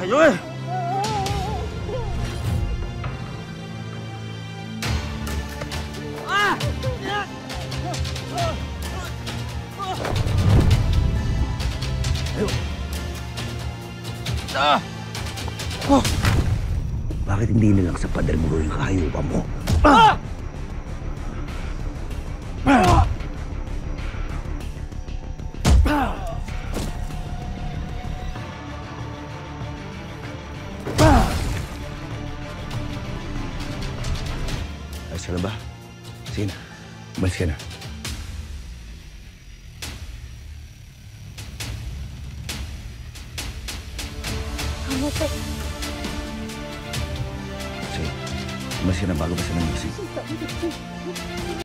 kayo eh! Bakit hindi nilang sa pader mo yung kahayupan mo? Ayos ka na ba? Sige na. Umalis ka na. Sige. Umalis ka na bago pa siya ng musik.